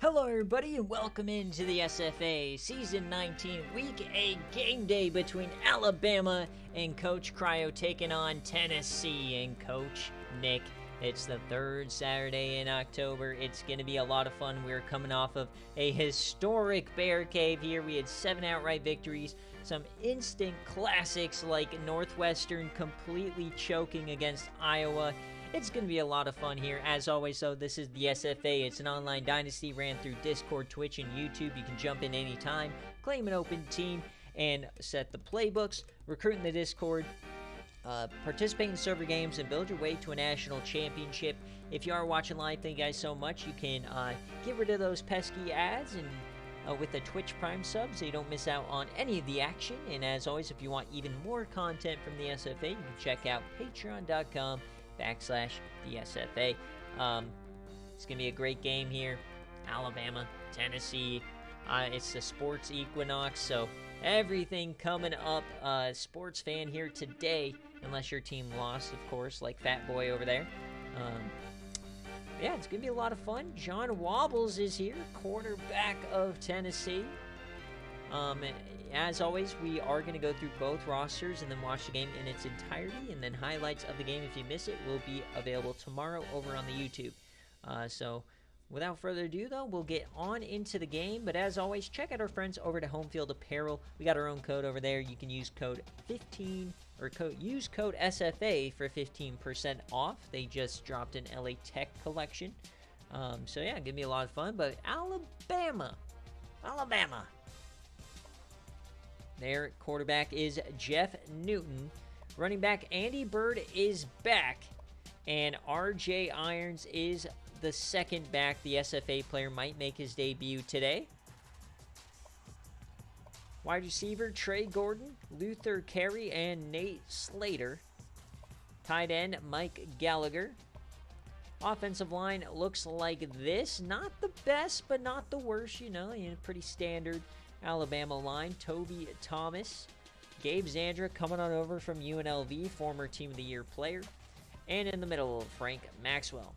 Hello everybody and welcome into the SFA Season 19 Week A game day between Alabama and Coach Cryo taking on Tennessee and Coach Nick. It's the third Saturday in October. It's going to be a lot of fun. We're coming off of a historic BearCave here. We had 7 outright victories, some instant classics like Northwestern completely choking against Iowa. It's going to be a lot of fun here. As always, though, this is the SFA. It's an online dynasty ran through Discord, Twitch, and YouTube. You can jump in anytime, claim an open team, and set the playbooks, recruit in the Discord, participate in server games, and build your way to a national championship. If you are watching live, thank you guys so much. You can get rid of those pesky ads and with the Twitch Prime sub so you don't miss out on any of the action. And as always, if you want even more content from the SFA, you can check out patreon.com/the SFA. It's going to be a great game here. Alabama, Tennessee. It's the sports equinox, so everything coming up. Sports fan here today, unless your team lost, of course, like Fat Boy over there. Yeah, it's going to be a lot of fun. John Wobbles is here, quarterback of Tennessee. As always, we are going to go through both rosters and then watch the game in its entirety, and then highlights of the game, if you miss it, will be available tomorrow over on the YouTube. So without further ado, though, we'll get on into the game. But as always, check out our friends over at Home Field Apparel. We got our own code over there. You can use code 15 or use code SFA for 15% off. They just dropped an LA Tech collection. So yeah, gonna be a lot of fun. But Alabama. Their quarterback is Jeff Newton. Running back Andy Bird is back. And RJ Irons is the second back. The SFA player might make his debut today. Wide receiver Trey Gordon, Luther Carey, and Nate Slater. Tight end Mike Gallagher. Offensive line looks like this. Not the best, but not the worst, pretty standard Alabama line. Toby Thomas, Gabe Zandra coming on over from UNLV, former Team of the Year player. And in the middle, Frank Maxwell.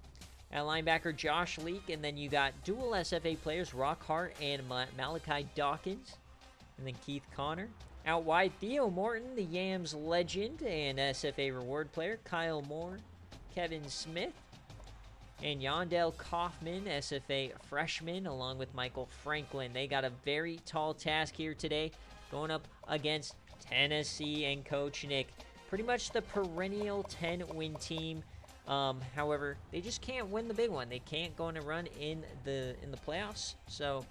At linebacker, Josh Leak, and then you got dual SFA players, Rock Hart and Malachi Dawkins. And then Keith Connor. Out wide, Theo Morton, the Yams legend and SFA reward player, Kyle Moore, Kevin Smith, and Yondell Kaufman, SFA freshman, along with Michael Franklin. They got a very tall task here today, going up against Tennessee and Coach Nick. Pretty much the perennial 10-win team. However, they just can't win the big one. They can't go on a run in the playoffs. So,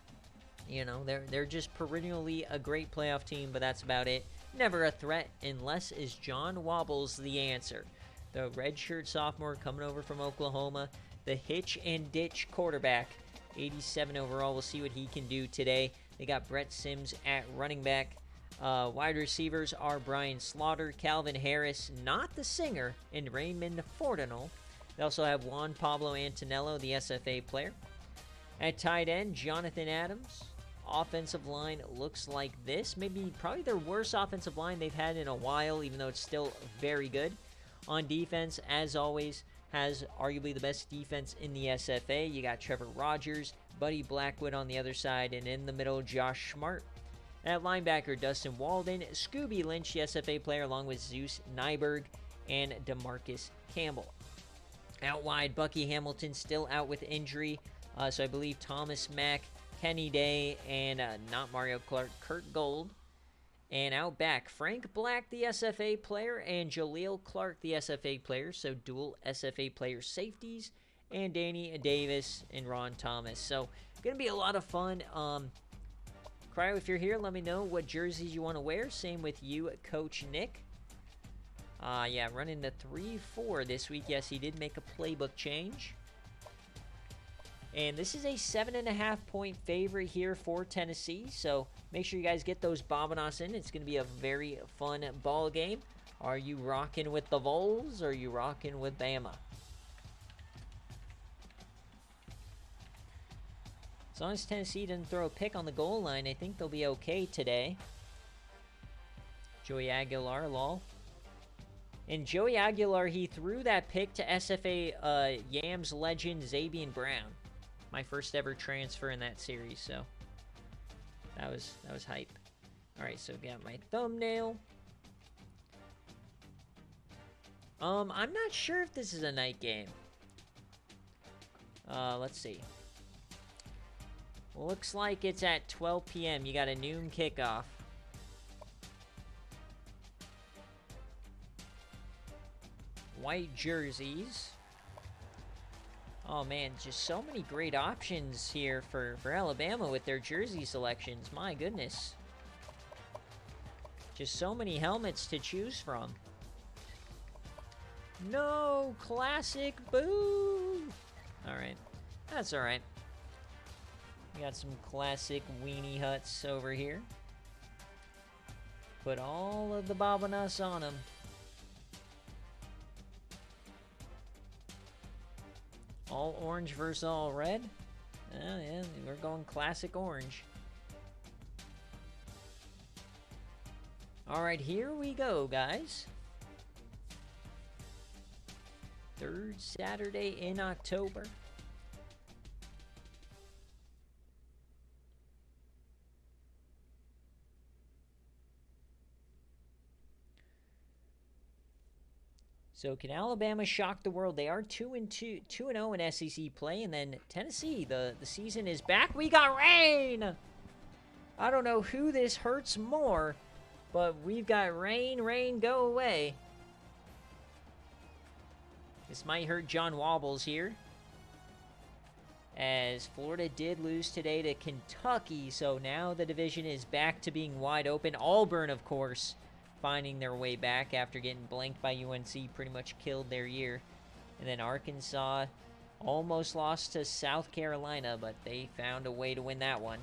they're just perennially a great playoff team, but that's about it. Never a threat unless is John Wobbles the answer. The redshirt sophomore coming over from Oklahoma. The hitch and ditch quarterback, 87 overall. We'll see what he can do today. They got Brett Sims at running back. Wide receivers are Brian Slaughter, Calvin Harris, not the singer, and Raymond Fortinel. They also have Juan Pablo Antonello, the SFA player. At tight end, Jonathan Adams. Offensive line looks like this. Probably their worst offensive line they've had in a while, even though it's still very good. On defense, as always, has arguably the best defense in the SFA. You got Trevor Rogers, Buddy Blackwood on the other side, and in the middle, Josh Smart. At linebacker, Dustin Walden, Scooby Lynch, the SFA player, along with Zeus Nyberg and DeMarcus Campbell. Out wide, Bucky Hamilton still out with injury, so I believe Thomas Mack, Kenny Day, and not Mario Clark, Kurt Gold. And out back, Frank Black, the SFA player, and Jaleel Clark, the SFA player. So dual SFA player safeties, and Danny Davis and Ron Thomas. So going to be a lot of fun. Cryo, if you're here, let me know what jerseys you want to wear. Same with you, Coach Nick. Yeah, running the 3-4 this week. Yes, he did make a playbook change. And this is a 7.5-point favorite here for Tennessee. So make sure you guys get those Bobinas in. It's going to be a very fun ball game. Are you rocking with the Vols or are you rocking with Bama? As long as Tennessee doesn't throw a pick on the goal line, I think they'll be okay today. Joey Aguilar, lol. And Joey Aguilar, he threw that pick to SFA Yams legend Zabian Brown. my first ever transfer in that series, so that was hype. All right, so got my thumbnail. I'm not sure if this is a night game. Let's see. Looks like it's at 12 p.m. You got a noon kickoff. White jerseys. Oh man, just so many great options here for Alabama with their jersey selections. My goodness. Just so many helmets to choose from. No, classic, boo! Alright, that's alright. We got some classic weenie huts over here. Put all of the Bobanuss on them. All orange versus all red? Oh, yeah, we're going classic orange. Alright, here we go, guys. Third Saturday in October. So can Alabama shock the world? They are 2-0 in SEC play, and then Tennessee, the season is back. We got rain. I don't know who this hurts more, but we've got rain. Rain, go away. This might hurt John Wobbles here, as Florida did lose today to Kentucky, so now the division is back to being wide open. Auburn, of course, finding their way back after getting blanked by UNC, pretty much killed their year. And then Arkansas almost lost to South Carolina, but they found a way to win that one.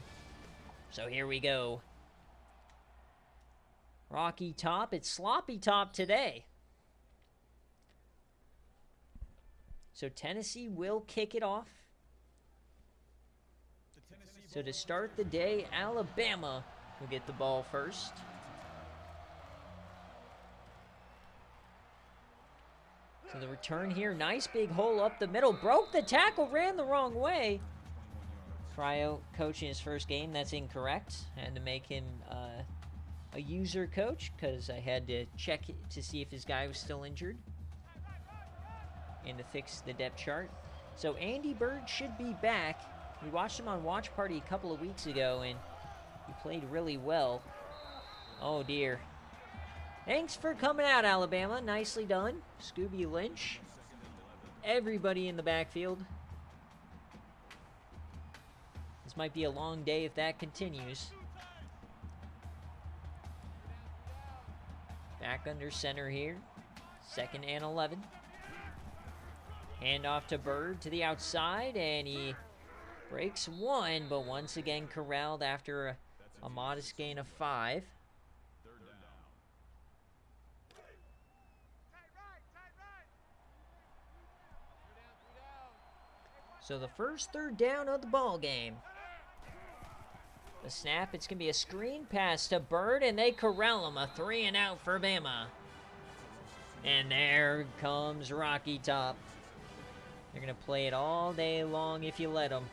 So here we go. Rocky Top, it's Sloppy Top today. So Tennessee will kick it off. So to start the day, Alabama will get the ball first. So the return here, nice big hole up the middle. Broke the tackle, ran the wrong way. Cryo coaching his first game, that's incorrect. I had to make him a user coach because I had to check to see if his guy was still injured and to fix the depth chart. So Andy Bird should be back. We watched him on Watch Party a couple of weeks ago, and he played really well. Oh, dear. Thanks for coming out, Alabama. Nicely done. Scooby Lynch. Everybody in the backfield. This might be a long day if that continues. Back under center here. 2nd and 11. Hand off to Bird to the outside, and he breaks one, but once again corralled after a modest gain of 5. So the first 3rd down of the ball game. The snap, it's going to be a screen pass to Bird, and they corral him. A 3 and out for Bama. And there comes Rocky Top. They're going to play it all day long if you let them.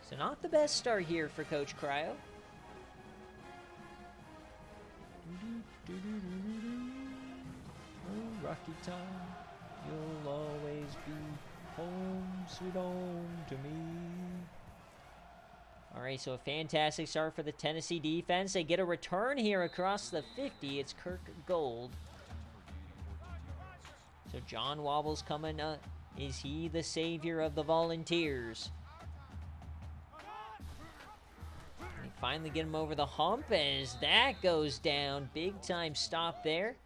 So not the best start here for Coach Cryo. Oh, Rocky Top, you'll always be home, sweet home to me. All right, so a fantastic start for the Tennessee defense. They get a return here across the 50. It's Kirk Gold. So John Wobbles coming up. Is he the savior of the Volunteers? They finally get him over the hump as that goes down. Big time stop there.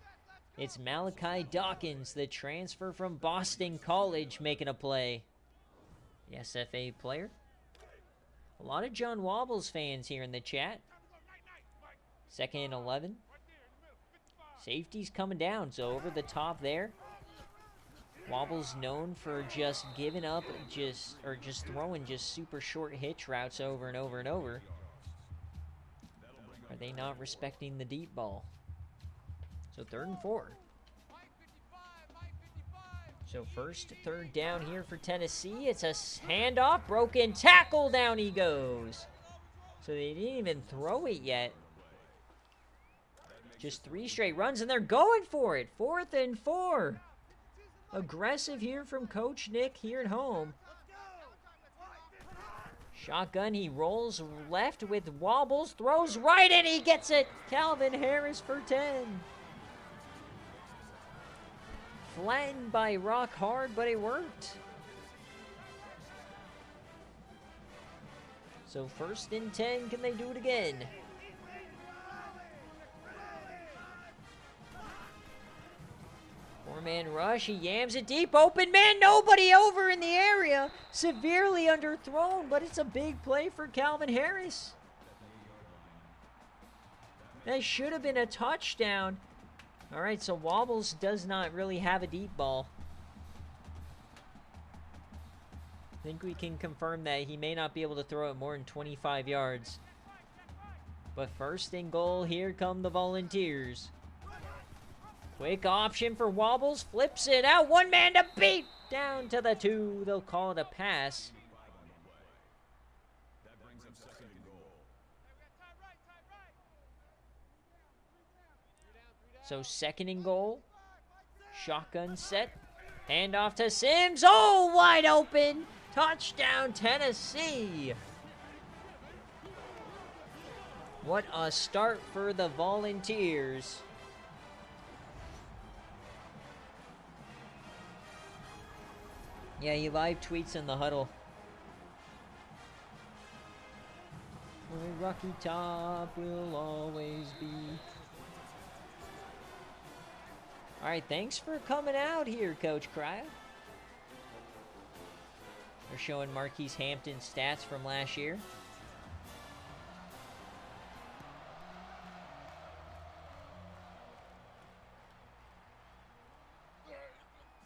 It's Malachi Dawkins, the transfer from Boston College, making a play. The SFA player. A lot of John Wobbles fans here in the chat. 2nd and 11. Safety's coming down, so over the top there. Wobbles known for just giving up, just throwing just super short hitch routes over and over and over. Are they not respecting the deep ball? So 3rd and 4. So first third down here for Tennessee. It's a handoff, broken tackle, down he goes. So they didn't even throw it yet. Just 3 straight runs, and they're going for it. 4th and 4. Aggressive here from Coach Nick here at home. Shotgun, he rolls left with wobbles, throws right, and he gets it. Calvin Harris for 10. Flattened by Rock Hard, but it worked. So 1st and 10, can they do it again? Four-man rush, he yams it deep, open man, nobody over in the area. Severely underthrown, but it's a big play for Calvin Harris. That should have been a touchdown. All right, so Wobbles does not really have a deep ball. I think we can confirm that he may not be able to throw it more than 25 yards. But 1st and goal, here come the Volunteers. Quick option for Wobbles, flips it out, 1 man to beat, down to the 2. They'll call it a pass. So 2nd and goal, shotgun set, handoff to Sims, oh, wide open, touchdown Tennessee. What a start for the Volunteers. Yeah, he live tweets in the huddle. Where Rocky Top will always be. Alright, thanks for coming out here, Coach Cryo. They're showing Marquise Hampton's stats from last year.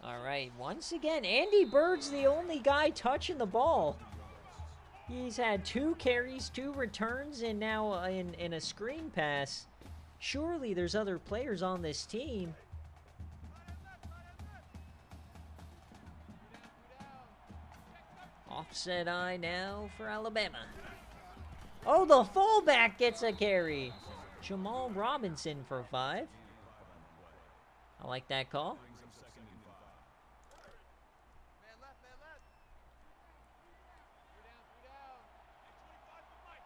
Alright, once again, Andy Bird's the only guy touching the ball. He's had 2 carries, 2 returns, and now in a screen pass. Surely there's other players on this team. Offset eye now for Alabama. Oh, the fullback gets a carry. Jamal Robinson for 5. I like that call.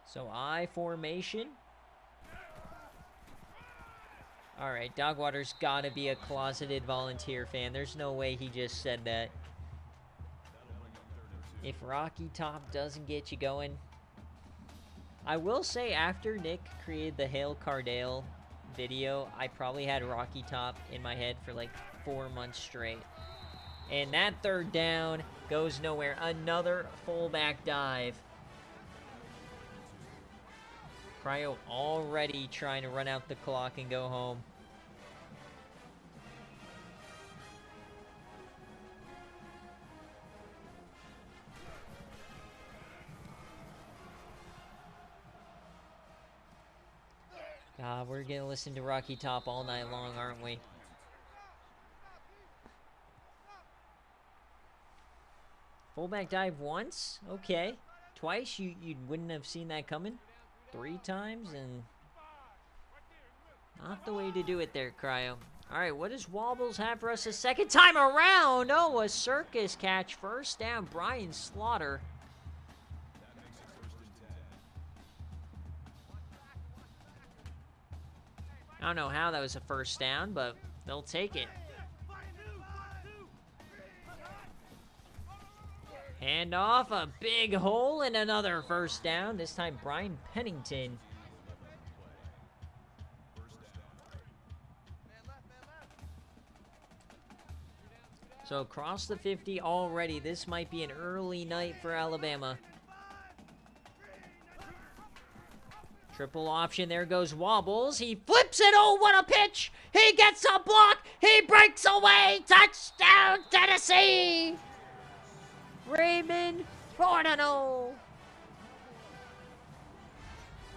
So I formation. All right, Dogwater's got to be a closeted Volunteer fan. There's no way he just said that. If Rocky Top doesn't get you going. I will say after Nick created the Hail Cardale video, I probably had Rocky Top in my head for like 4 months straight. And that 3rd down goes nowhere. Another fullback dive. Cryo already trying to run out the clock and go home. God, we're going to listen to Rocky Top all night long, aren't we? Fullback dive once? Okay. Twice? You wouldn't have seen that coming? 3 times? And not the way to do it there, Cryo. All right, what does Wobbles have for us a 2nd time around? Oh, a circus catch. 1st down, Brian Slaughter. I don't know how that was a 1st down, but they'll take it. Hand off, a big hole, and another 1st down. This time, Brian Pennington. So across the 50 already. This might be an early night for Alabama. Triple option, there goes Wobbles. He flips it, oh, what a pitch! He gets a block, he breaks away, touchdown Tennessee! Raymond Fortano.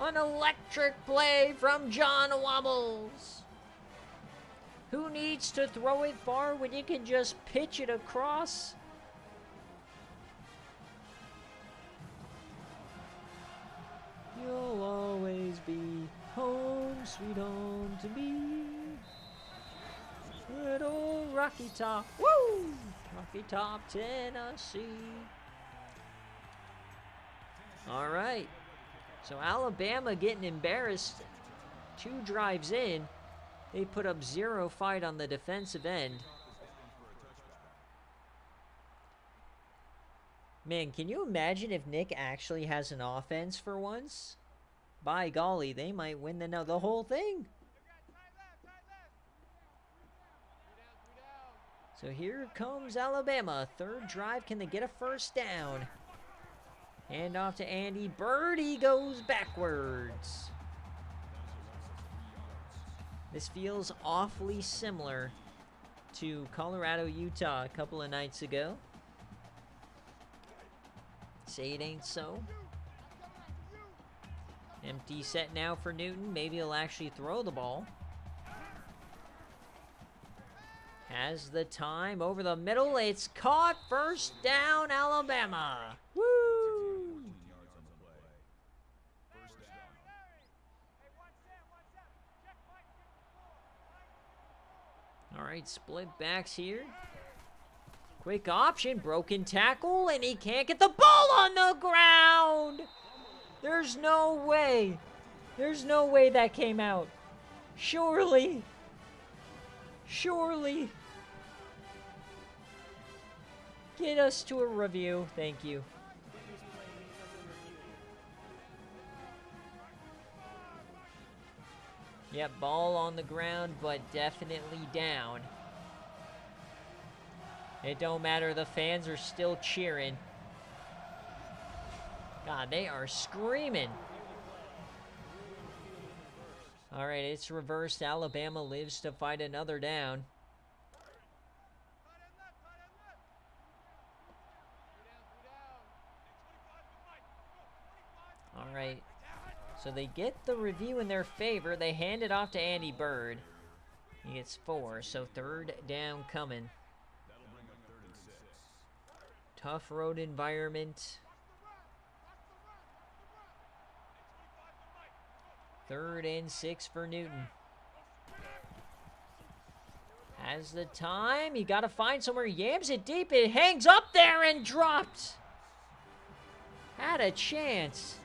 An electric play from John Wobbles, Who needs to throw it far when you can just pitch it across? You'll always be home, sweet home to me. Little Rocky Top, woo! Rocky Top, Tennessee. All right. So Alabama getting embarrassed. 2 drives in. They put up 0 fight on the defensive end. Man, can you imagine if Nick actually has an offense for once? By golly, they might win the whole thing. So here comes Alabama. 3rd drive. Can they get a first down? Hand off to Andy. Birdie goes backwards. This feels awfully similar to Colorado, Utah a couple of nights ago. Say it ain't so. Empty set now for Newton. Maybe he'll actually throw the ball. Has the time over the middle. It's caught. First down, Alabama. Woo! All right, split backs here. Quick option, broken tackle, and he can't get the ball on the ground. There's no way. There's no way that came out. Surely. Surely. Get us to a review. Thank you. Yep, ball on the ground, but definitely down. It don't matter. The fans are still cheering. God, they are screaming. All right, it's reversed. Alabama lives to fight another down. All right. So they get the review in their favor. They hand it off to Andy Bird. He gets 4, so 3rd down coming. Tough road environment. 3rd and 6 for Newton. Has the time. You got to find somewhere. Yams it deep. It hangs up there and dropped. Had a chance.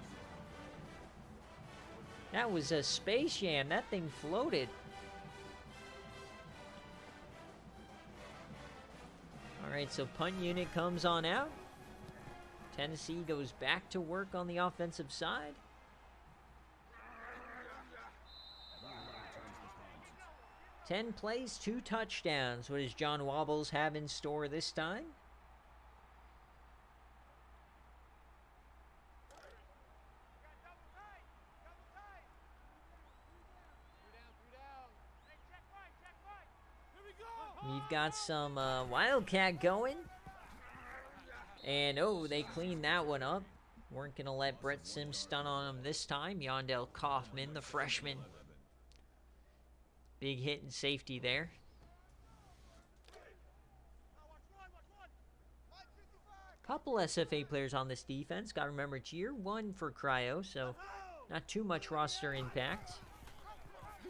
That was a space jam. That thing floated. All right, so punt unit comes on out. Tennessee goes back to work on the offensive side. Ten plays, 2 touchdowns. What does John Wobbles have in store this time? We've got some Wildcat going. And, oh, they cleaned that one up. Weren't going to let Brett Sims stun on him this time. Yondell Kaufman, the freshman. Big hit and safety there. Couple SFA players on this defense. Got to remember, it's year 1 for Cryo, so not too much roster impact.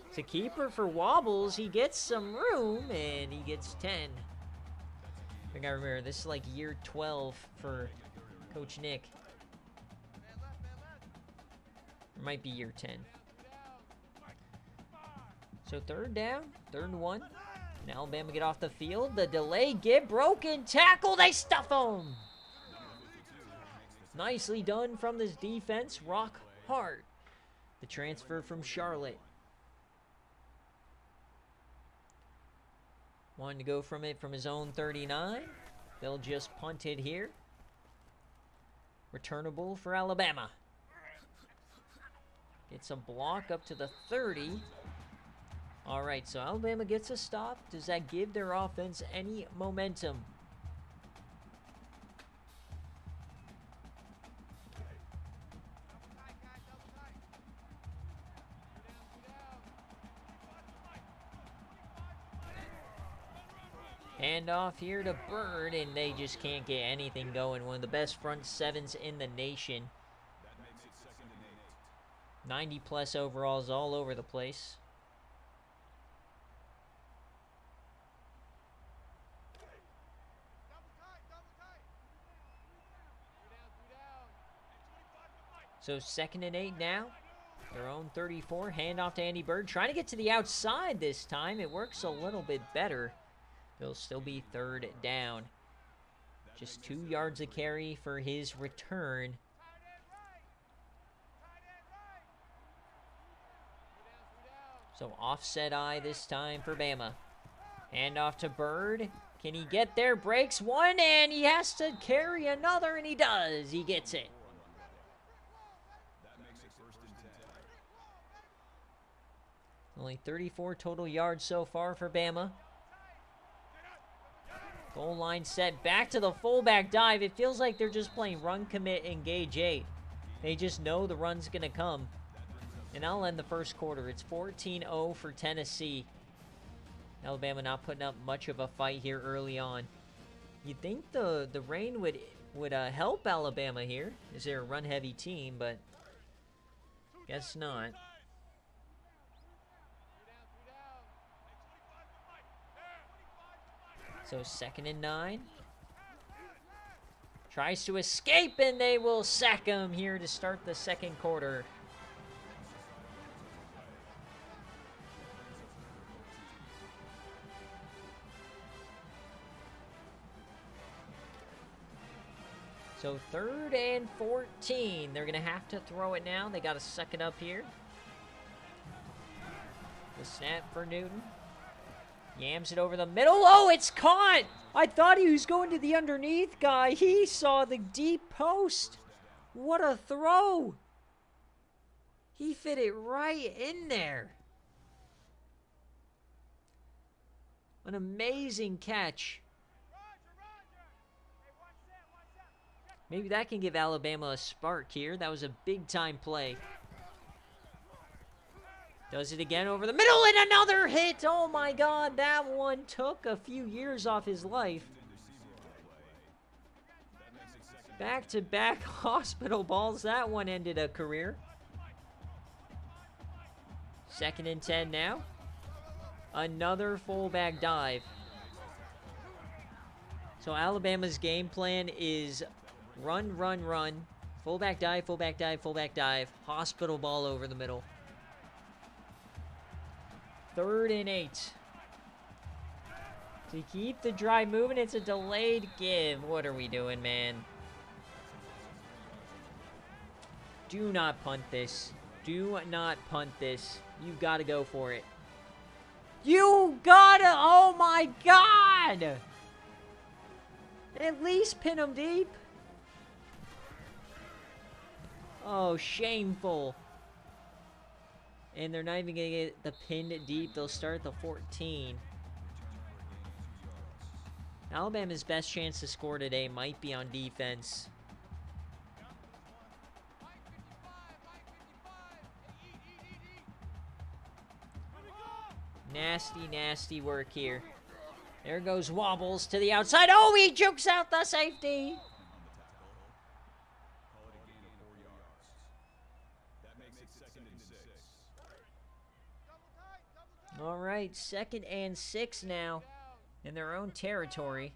It's a keeper for Wobbles. He gets some room, and he gets 10. I think I remember, this is like year 12 for Coach Nick. It might be year 10. So 3rd down, 3rd and 1. And Alabama get off the field. The delay, get broken tackle. They stuff him. Nicely done from this defense. Rock hard. The transfer from Charlotte. Wanted to go from it from his own 39. They'll just punt it here. Returnable for Alabama. Gets a block up to the 30. All right, so Alabama gets a stop. Does that give their offense any momentum? Hand off here to Bird, and they just can't get anything going. One of the best front sevens in the nation. 90-plus overalls all over the place. So 2nd and 8 now. Their own 34. Hand off to Andy Bird. Trying to get to the outside this time. It works a little bit better. It'll still be 3rd down. Just 2 yards of carry for his return. So offset eye this time for Bama. Hand off to Bird. Can he get there? Breaks one, and he has to carry another, and he does. He gets it. Only 34 total yards so far for Bama. Goal line set. Back to the fullback dive. It feels like they're just playing run, commit, engage 8. They just know the run's going to come. And I'll end the first quarter. It's 14-0 for Tennessee. Alabama not putting up much of a fight here early on. You'd think the rain would help Alabama here, as they're a run-heavy team, but guess not. So 2nd and 9. Tries to escape, and they will sack him here to start the second quarter. So 3rd and 14. They're going to have to throw it now. They got to suck it up here. The snap for Newton. Yams it over the middle. Oh, it's caught! I thought he was going to the underneath guy. He saw the deep post. What a throw! He fit it right in there. An amazing catch. Maybe that can give Alabama a spark here. That was a big-time play. Does it again over the middle, and another hit. Oh, my God. That one took a few years off his life. Back-to-back hospital balls. That one ended a career. 2nd and 10 now. Another fullback dive. So Alabama's game plan is run, run, run. Fullback dive, fullback dive, fullback dive. Hospital ball over the middle. 3rd and 8. To keep the drive moving, it's a delayed give. What are we doing, man? Do not punt this. Do not punt this. You've got to go for it. You gotta! Oh my God! At least pin them deep. Oh, shameful. And they're not even going to get the pin deep. They'll start at the 14. Alabama's best chance to score today might be on defense. Nasty, nasty work here. There goes Wobbles to the outside. Oh, he jukes out the safety. All right, 2nd and 6 now in their own territory.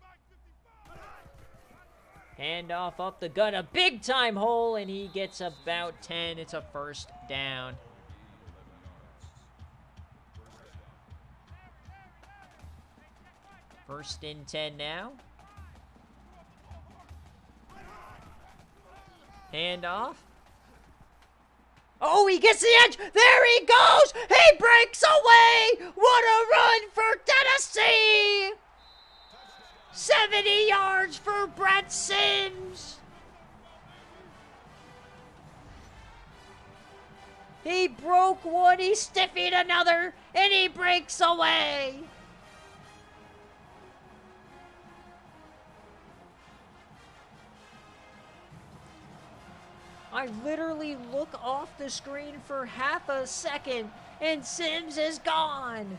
Hand off up the gut, a big-time hole, and he gets about 10. It's a 1st down. First and 10 now. Hand off. Oh, he gets the edge. There he goes. He breaks away. What a run for Tennessee. 70 yards for Brett Sims. He broke one. He stiffied another. And he breaks away. I literally look off the screen for half a second, and Sims is gone.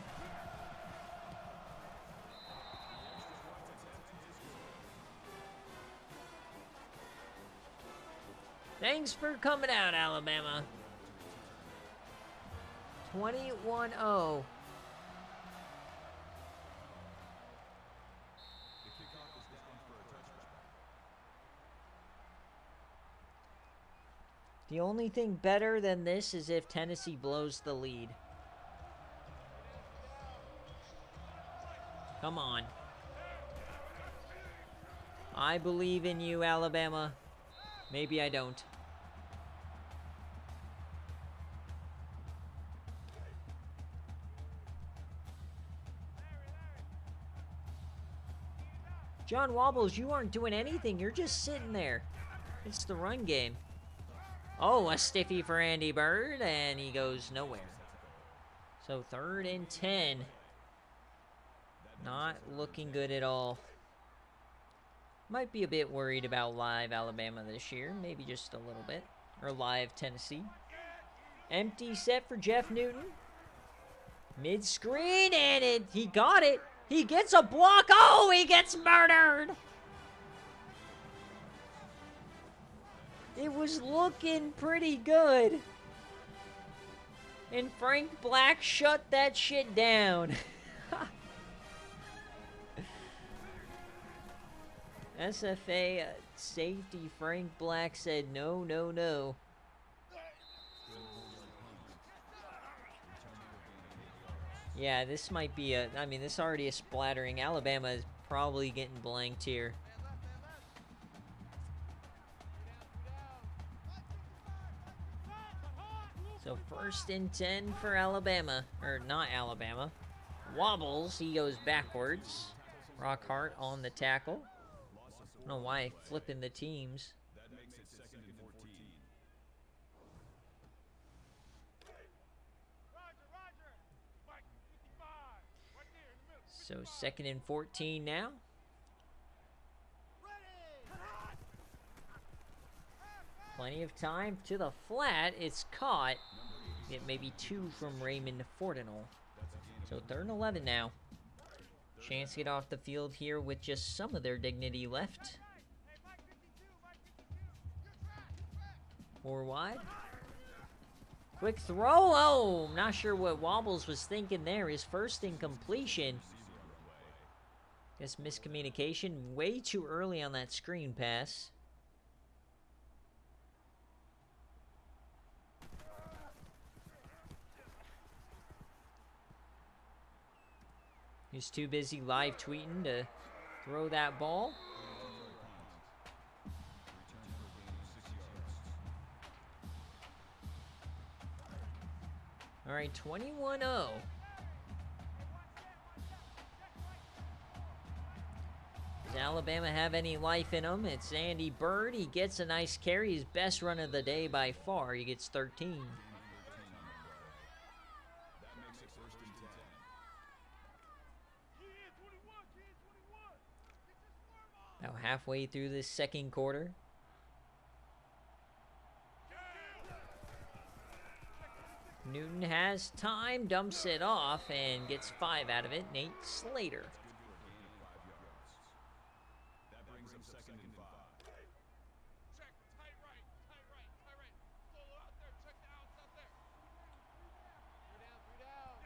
Thanks for coming out, Alabama. 21-0. The only thing better than this is if Tennessee blows the lead. Come on. I believe in you, Alabama. Maybe I don't. John Wobbles, you aren't doing anything. You're just sitting there. It's the run game. Oh, a stiffy for Andy Bird, and he goes nowhere. So 3rd and 10. Not looking good at all. Might be a bit worried about live Alabama this year. Maybe just a little bit. Or live Tennessee. Empty set for Jeff Newton. Mid-screen, and he got it. He gets a block. Oh, he gets murdered. It was looking pretty good. And Frank Black shut that shit down. SFA safety Frank Black said no, no, no. Yeah, this might be a... I mean, this already is splattering. Alabama is probably getting blanked here. So 1st and 10 for Alabama. Or not Alabama. Wobbles. He goes backwards. Rockhart on the tackle. I don't know why flipping the teams. That makes it 2nd and 14. So 2nd and 14 now. Plenty of time to the flat. It's caught. It may be 2 from Raymond Fortinel. So 3rd and 11 now. Chance to get off the field here with just some of their dignity left. 4 wide. Quick throw. Oh, not sure what Wobbles was thinking there. His first incompletion. Guess miscommunication way too early on that screen pass. He's too busy live tweeting to throw that ball. All right, 21-0. Does Alabama have any life in them? It's Andy Bird. He gets a nice carry. His best run of the day by far. He gets 13. Now halfway through this 2nd quarter. Newton has time, dumps it off, and gets 5 out of it. Nate Slater. That brings him 2nd and 5. Check, tight right, tight right, tight right. Solo out there, check the outs out there. 3 down,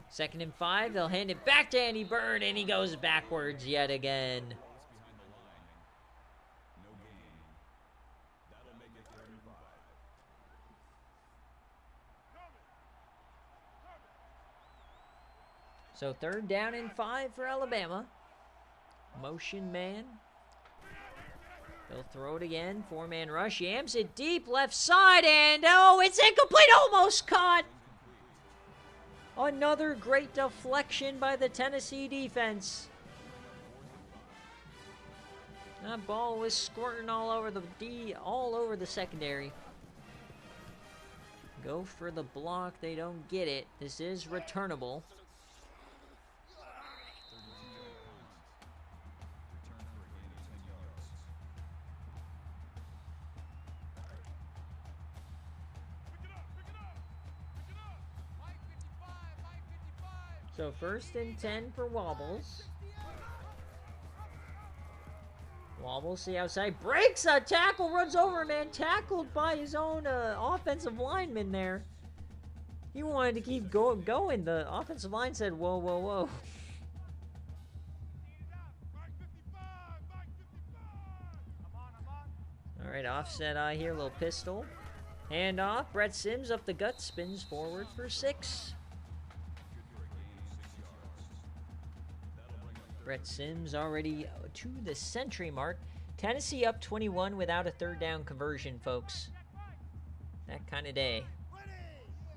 2nd and 5. They'll hand it back to Andy Bird, and he goes backwards yet again. No gain. That'll make it 3rd and 5. So 3rd down and 5 for Alabama. Motion man. They'll throw it again. 4-man rush. Yams it deep left side, and oh, it's incomplete. Almost caught. Another great deflection by the Tennessee defense. That ball was squirting all over the secondary. Go for the block. They don't get it. This is returnable. So 1st and 10 for Wobbles. Wobbles the outside, breaks a tackle, runs over a man, tackled by his own offensive lineman there. He wanted to keep going. The offensive line said, whoa, whoa, whoa. All right, offset eye here, little pistol. Hand off, Brett Sims up the gut, spins forward for 6. Brett Sims already to the century mark. Tennessee up 21 without a third down conversion, folks. That kind of day.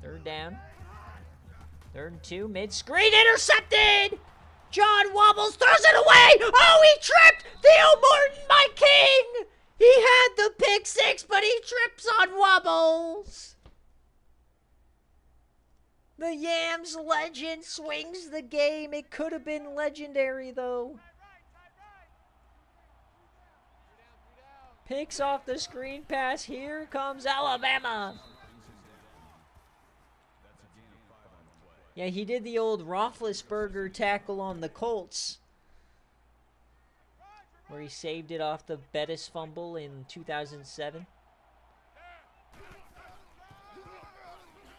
Third down. 3rd and 2, mid-screen, intercepted! John wobbles, throws it away! Oh, he tripped! Theo Morton, my king! He had the pick 6, but he trips on wobbles! The Yams legend swings the game. It could have been legendary, though. Picks off the screen pass. Here comes Alabama. Yeah, he did the old Roethlisberger tackle on the Colts, where he saved it off the Bettis fumble in 2007.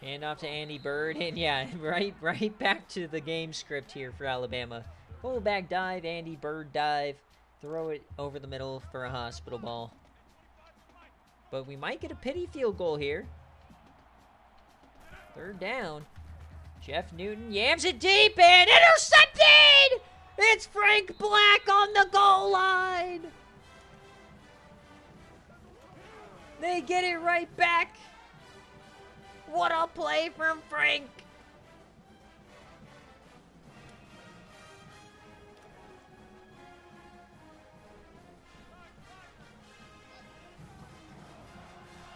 Hand off to Andy Bird, and yeah, right back to the game script here for Alabama. Fullback dive, Andy Bird dive, throw it over the middle for a hospital ball. But we might get a pity field goal here. 3rd down. Jeff Newton yams it deep and intercepted! It's Frank Black on the goal line! They get it right back. What a play from Frank!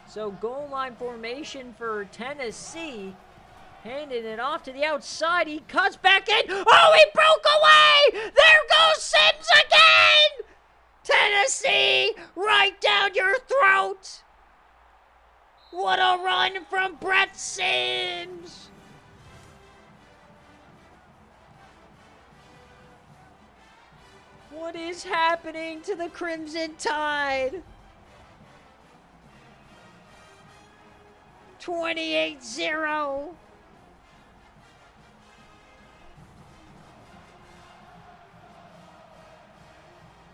So goal line formation for Tennessee. Handing it off to the outside. He cuts back in. Oh, he broke away! There goes Sims again! Tennessee, right down your throat! What a run from Brett Sims! What is happening to the Crimson Tide? 28-0.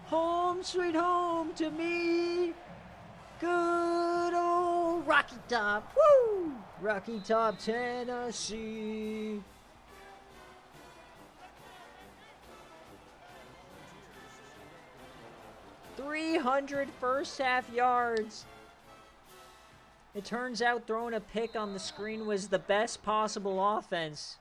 Home sweet home to me. Good old Rocky Top. Woo! Rocky Top, Tennessee. .300 first half yards. It turns out throwing a pick on the screen was the best possible offense.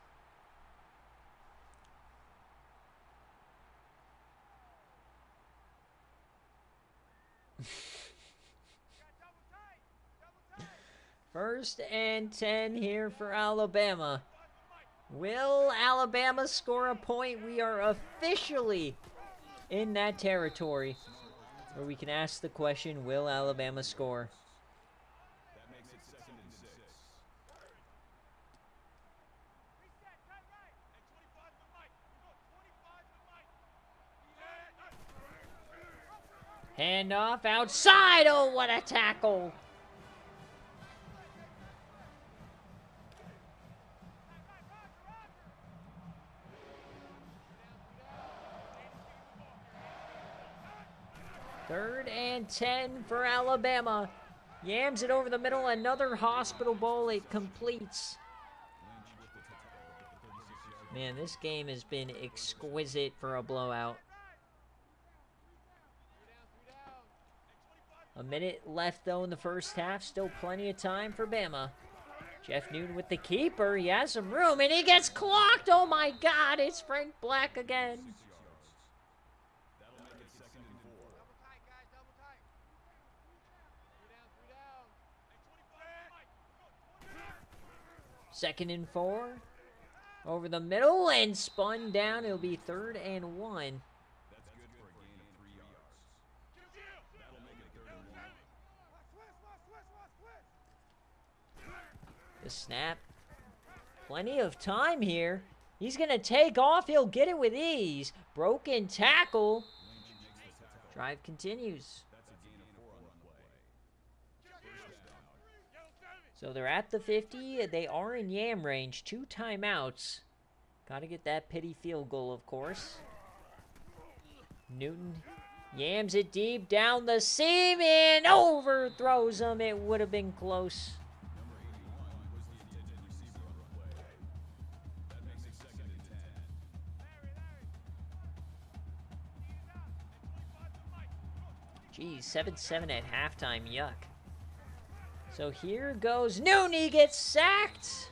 First and 10 here for Alabama. Will Alabama score a point? We are officially in that territory where we can ask the question, will Alabama score? That makes it 2nd and 6. Handoff outside. Oh, what a tackle. Third and 10 for Alabama. Yams it over the middle. Another hospital bowl. It completes. Man, this game has been exquisite for a blowout. A minute left, though, in the first half. Still plenty of time for Bama. Jeff Newton with the keeper. He has some room, and he gets clocked. Oh, my God. It's Frank Black again. That'll make it 2nd and 4. Second and 4. Over the middle and spun down. It'll be 3rd and 1. That's good for a gain of 3 yards. That'll make it 3rd and 1. The snap. Plenty of time here. He's going to take off. He'll get it with ease. Broken tackle. Drive continues. That's a gain of 4 on the play. First down. So they're at the 50. They are in yam range. 2 timeouts. Got to get that pity field goal, of course. Newton yams it deep down the seam and overthrows him. It would have been close. Number 81 was the intended receiver on the play. That makes it 2nd and 10. Geez, 7-7 at halftime. Yuck. So here goes Newton. He gets sacked.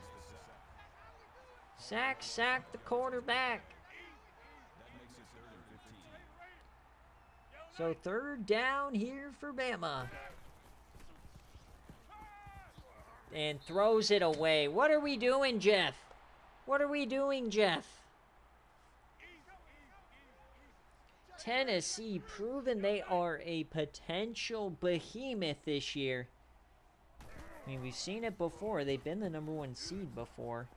Sack the quarterback. That makes it 3rd and 15. So 3rd down here for Bama. And throws it away. What are we doing, Jeff? What are we doing, Jeff? Tennessee proven they are a potential behemoth this year. I mean, we've seen it before. They've been the #1 seed before.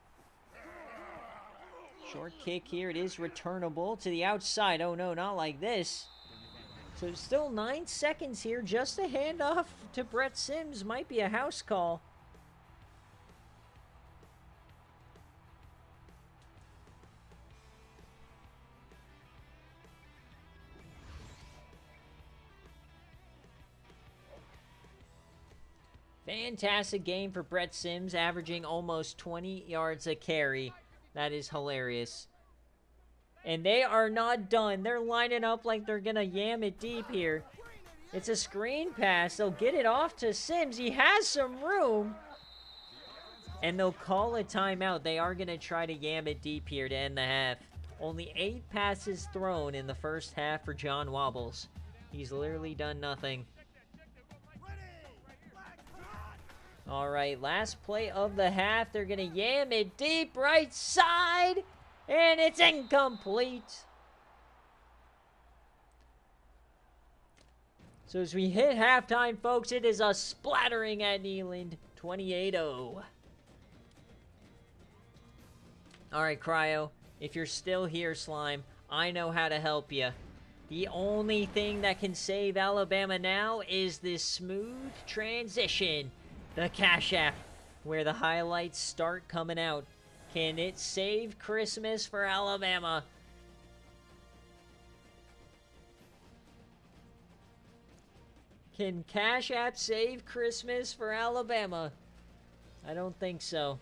Short kick here. It is returnable to the outside. Oh, no, not like this. So still 9 seconds here. Just a handoff to Brett Sims. Might be a house call. Fantastic game for Brett Sims, averaging almost 20 yards a carry. That is hilarious. And they are not done. They're lining up like they're going to yam it deep here. It's a screen pass. They'll get it off to Sims. He has some room. And they'll call a timeout. They are going to try to yam it deep here to end the half. Only 8 passes thrown in the first half for John Wobbles. He's literally done nothing. All right, last play of the half. They're going to yam it deep right side, and it's incomplete. So as we hit halftime, folks, it is a splattering at Neyland, 28-0. All right, Cryo, if you're still here, Slime, I know how to help you. The only thing that can save Alabama now is this smooth transition. The Cash App, where the highlights start coming out. Can it save Christmas for Alabama? Can Cash App save Christmas for Alabama? I don't think so.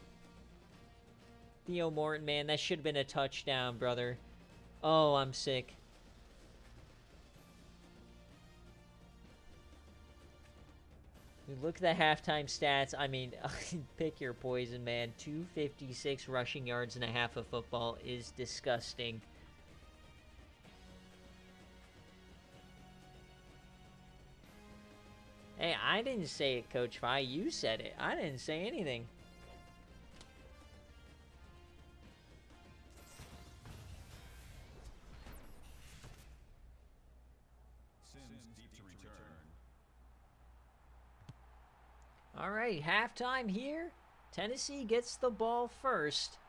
Theo Morton, man, that should have been a touchdown, brother. Oh, I'm sick. Look at the halftime stats. I mean, pick your poison, man. 256 rushing yards and a half of football is disgusting. Hey, I didn't say it, Coach Fi. You said it. I didn't say anything. Sims deep to return. All right, halftime here. Tennessee gets the ball first.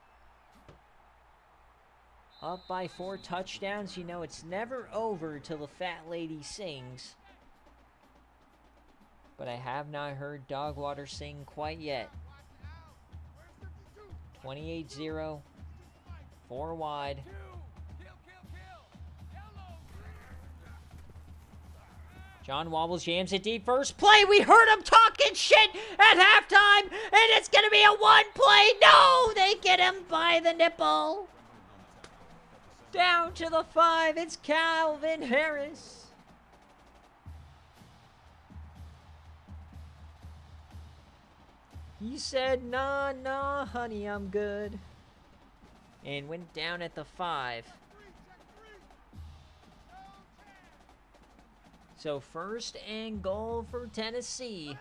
Up by 4 touchdowns. You know, it's never over till the fat lady sings. But I have not heard Dogwater sing quite yet. 28-0. 4 wide. John Wobbles jams it deep. First play, we heard him talking shit at halftime, and it's going to be a 1 play. No, they get him by the nipple. Down to the 5, it's Calvin Harris. He said, nah, honey, I'm good. And went down at the 5. So 1st and goal for Tennessee.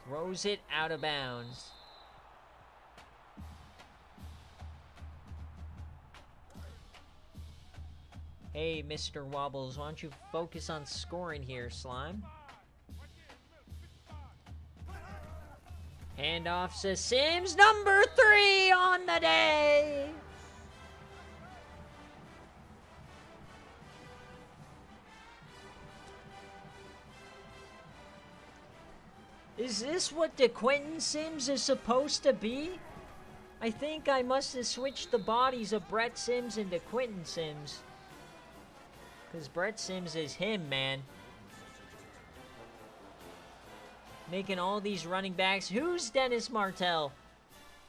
Throws it out of bounds. Hey, Mr. Wobbles, why don't you focus on scoring here, Slime? Handoff to Sims, number 3 on the day. Is this what the Quentin Sims is supposed to be? I think I must have switched the bodies of Brett Sims into Quentin Sims. Because Brett Sims is him, man. Making all these running backs. Who's Dennis Martell?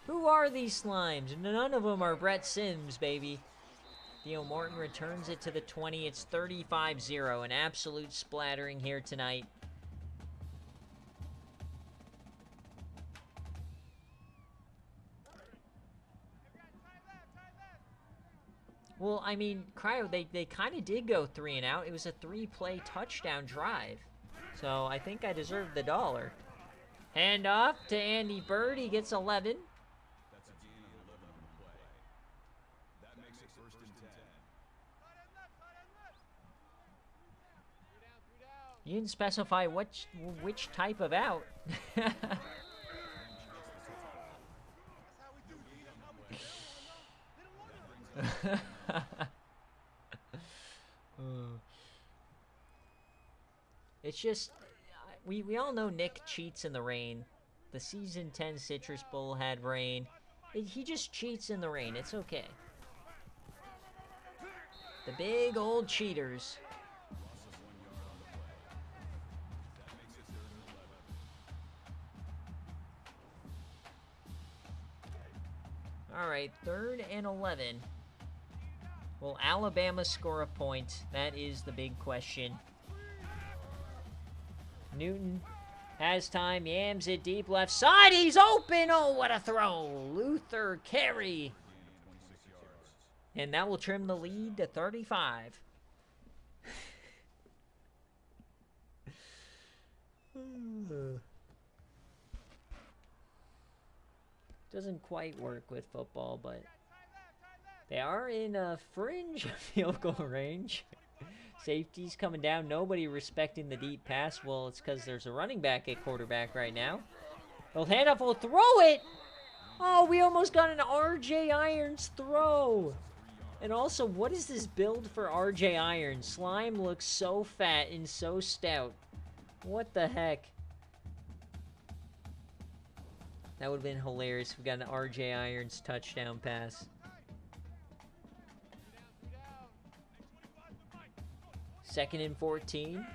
Who are these slimes? None of them are Brett Sims, baby. Theo Morton returns it to the 20. It's 35-0. An absolute splattering here tonight. Well, I mean, Cryo, they kind of did go 3 and out. It was a 3-play touchdown drive. So I think I deserved the dollar. Hand off to Andy Bird. He gets 11. That's a gain of 11 on the play. That makes it first and 10. You didn't specify which type of out. It's just, we all know Nick cheats in the rain. The season 10 Citrus Bowl had rain. He just cheats in the rain. It's okay. The big old cheaters. All right, 3rd and 11. Will Alabama score a point? That is the big question. Newton has time, yams it deep left side. He's open. Oh, what a throw. Luther Carey. And that will trim the lead to 35. Doesn't quite work with football, but they are in a fringe field goal range. Safety's coming down. Nobody respecting the deep pass. Well, it's because there's a running back at quarterback right now. They'll hand off. Will throw it. Oh, we almost got an RJ Irons throw. And also, what is this build for RJ Irons? Slime looks so fat and so stout. What the heck? That would have been hilarious if we got an RJ Irons touchdown pass. Second and 14.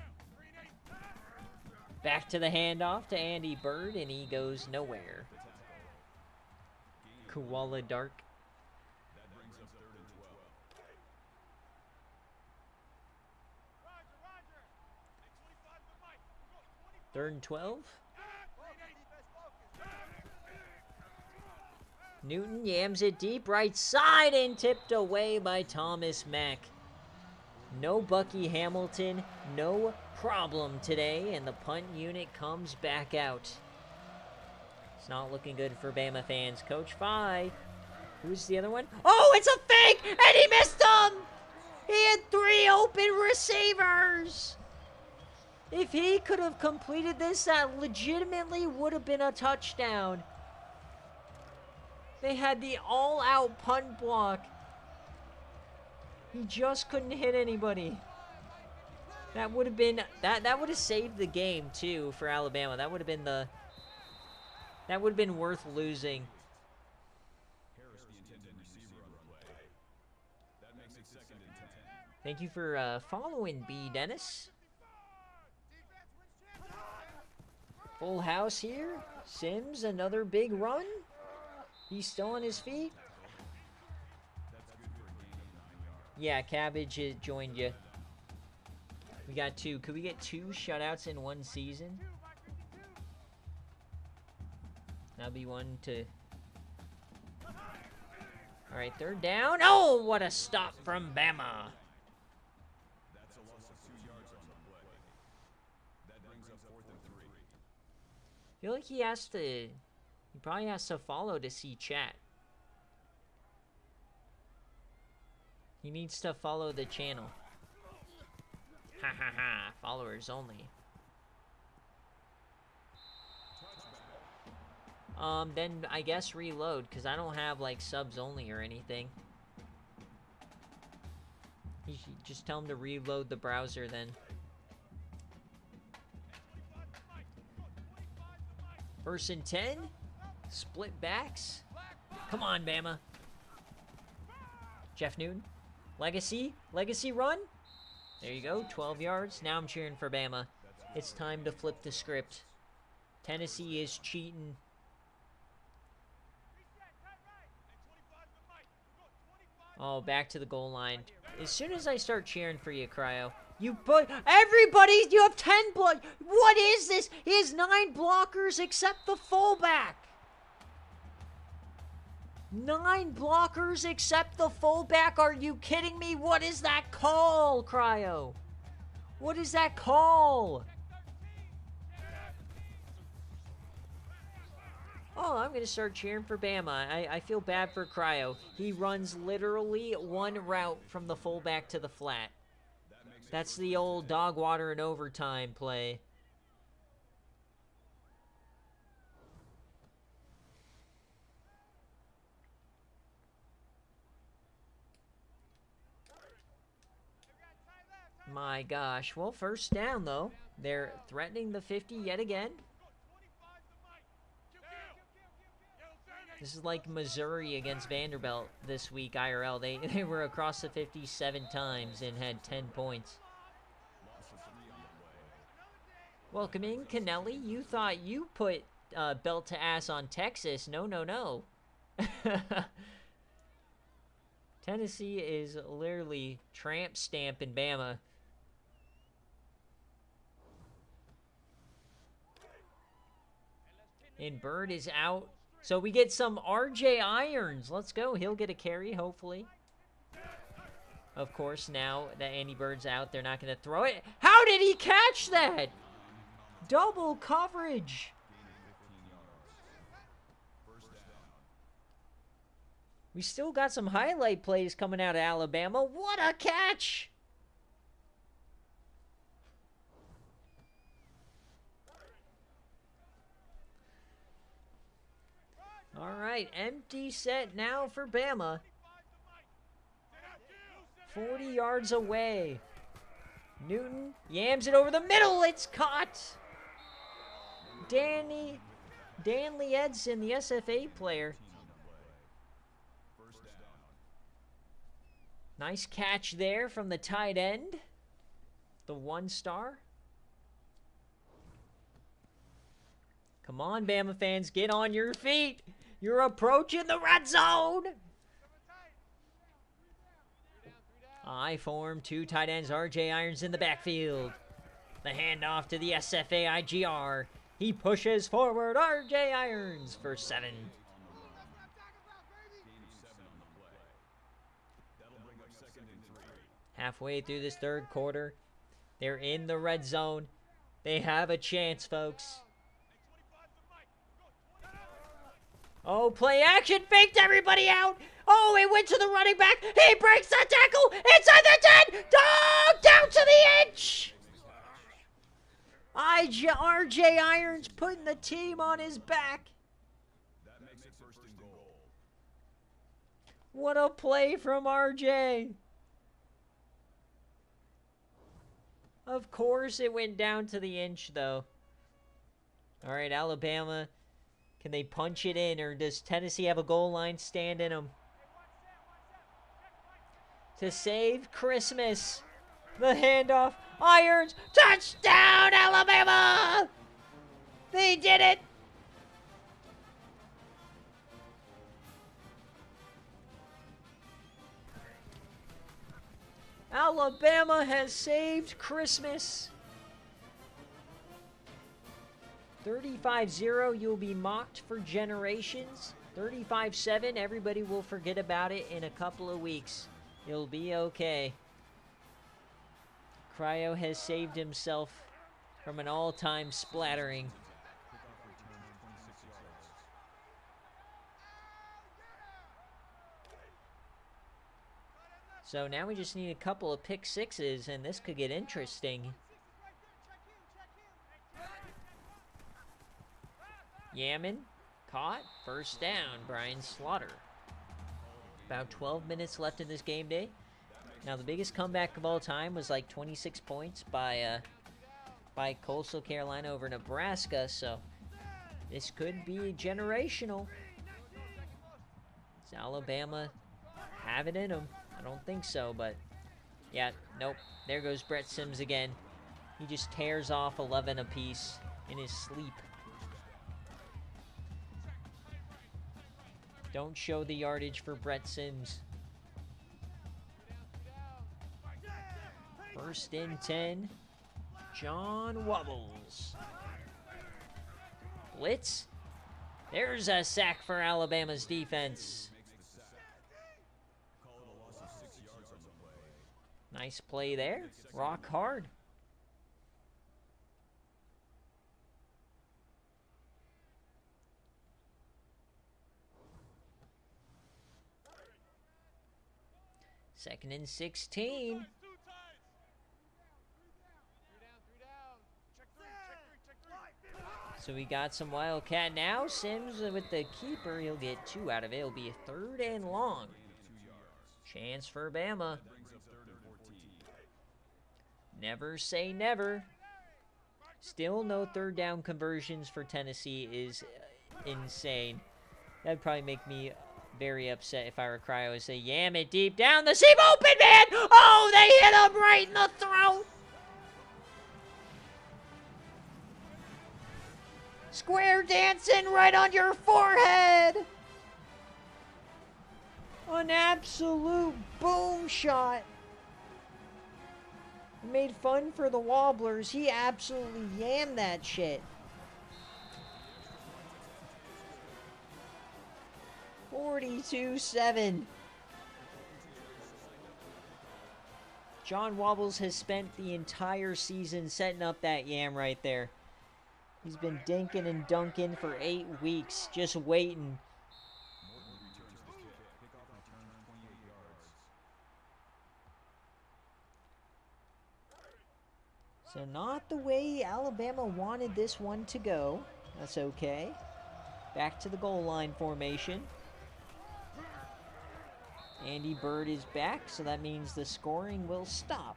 Back to the handoff to Andy Bird, and he goes nowhere. Koala Dark. That brings up 3rd and 12. 3rd and 12. Newton yams it deep right side and tipped away by Thomas Mack. No Bucky Hamilton, no problem today, and the punt unit comes back out. It's not looking good for Bama fans. Coach Phi. Who's the other one? Oh, it's a fake, and he missed them! He had 3 open receivers! If he could have completed this, that legitimately would have been a touchdown. They had the all-out punt block. He just couldn't hit anybody. That would have been that would have saved the game too for Alabama. That would have been worth losing. Harris, the intended receiver on the play. That makes it 2nd and 10. Thank you for following B Dennis. Full house here. Sims, another big run. He's still on his feet. That's good for a gain of 9 yards. Yeah, Cabbage joined you. We got 2. Could we get 2 shutouts in one season? That'd be one to... All right, 3rd down. Oh, what a stop from Bama. That's a loss of 2 yards on the play. That brings up 4th and 3. I feel like he probably has to follow to see chat. He needs to follow the channel. Ha ha ha, followers only. Then I guess reload, because I don't have like subs only or anything. You should just tell him to reload the browser then. First and 10. Split backs. Come on, Bama. Jeff Newton. Legacy run. There you go, 12 yards. Now I'm cheering for Bama. It's time to flip the script. Tennessee is cheating. Oh, back to the goal line. As soon as I start cheering for you, Cryo, you put everybody. You have 10 block. What is this? He has 9 blockers except the fullback. 9 blockers except the fullback. Are you kidding me? What is that call, Cryo? What is that call? Oh, I'm going to start cheering for Bama. I feel bad for Cryo. He runs literally one route from the fullback to the flat. That's the old dog water and overtime play. My gosh. Well, first down, though. They're threatening the 50 yet again. This is like Missouri against Vanderbilt this week, IRL. They were across the 50 7 times and had 10 points. Welcome in, Kennelly. You thought you put belt to ass on Texas. No, no, no. Tennessee is literally tramp stamping Bama. And Bird is out. So we get some RJ Irons. Let's go. He'll get a carry, hopefully. Of course, now that Andy Bird's out, they're not going to throw it. How did he catch that? Double coverage. We still got some highlight plays coming out of Alabama. What a catch! All right, empty set now for Bama. 40 yards away. Newton yams it over the middle. It's caught. Danley Edson, the SFA player. Nice catch there from the tight end. The 1-star. Come on, Bama fans, get on your feet. You're approaching the red zone. I form 2 tight ends. RJ Irons in the backfield. The handoff to the SFA IGR. He pushes forward. RJ Irons for 7. Halfway through this third quarter, they're in the red zone. They have a chance, folks. Oh, play action, faked everybody out. Oh, it went to the running back. He breaks the tackle inside the 10. Dog down to the inch. RJ Irons putting the team on his back. That makes it first and goal. What a play from RJ. Of course it went down to the inch, though. All right, Alabama. Can they punch it in, or does Tennessee have a goal line stand in them? To save Christmas. The handoff. Irons. Touchdown, Alabama! They did it! Alabama has saved Christmas. 35-0, you'll be mocked for generations. 35-7, everybody will forget about it in a couple of weeks. You'll be okay. Cryo has saved himself from an all-time splattering. So now we just need a couple of pick sixes, and this could get interesting. Yamin, caught, first down, Brian Slaughter. About 12 minutes left in this game day. Now the biggest comeback of all time was like 26 points by Coastal Carolina over Nebraska, so This could be generational. Does Alabama have it in them? I don't think so, but yeah, nope. There goes Brett Sims again. He just tears off 11 apiece in his sleep. Don't show the yardage for Brett Sims. First and 10. John Wobbles. Blitz. There's a sack for Alabama's defense. Nice play there. Rock hard. Second and 16. So we got some Wildcat now. Sims with the keeper. He'll get 2 out of it. It'll be a 3rd and long. Chance for Bama. Never say never. Still no 3rd down conversions for Tennessee is insane. That'd probably make me very upset if I were Cryo and say, yam it deep down the seam. Open, man! Oh, they hit him right in the throat! Square dancing right on your forehead! An absolute boom shot. Made fun for the Wobblers. He absolutely yammed that shit. 42-7. John Wobbles has spent the entire season setting up that yam right there. He's been dinking and dunking for 8 weeks, just waiting. So not the way Alabama wanted this one to go. That's okay. Back to the goal line formation. Andy Bird is back, so that means the scoring will stop.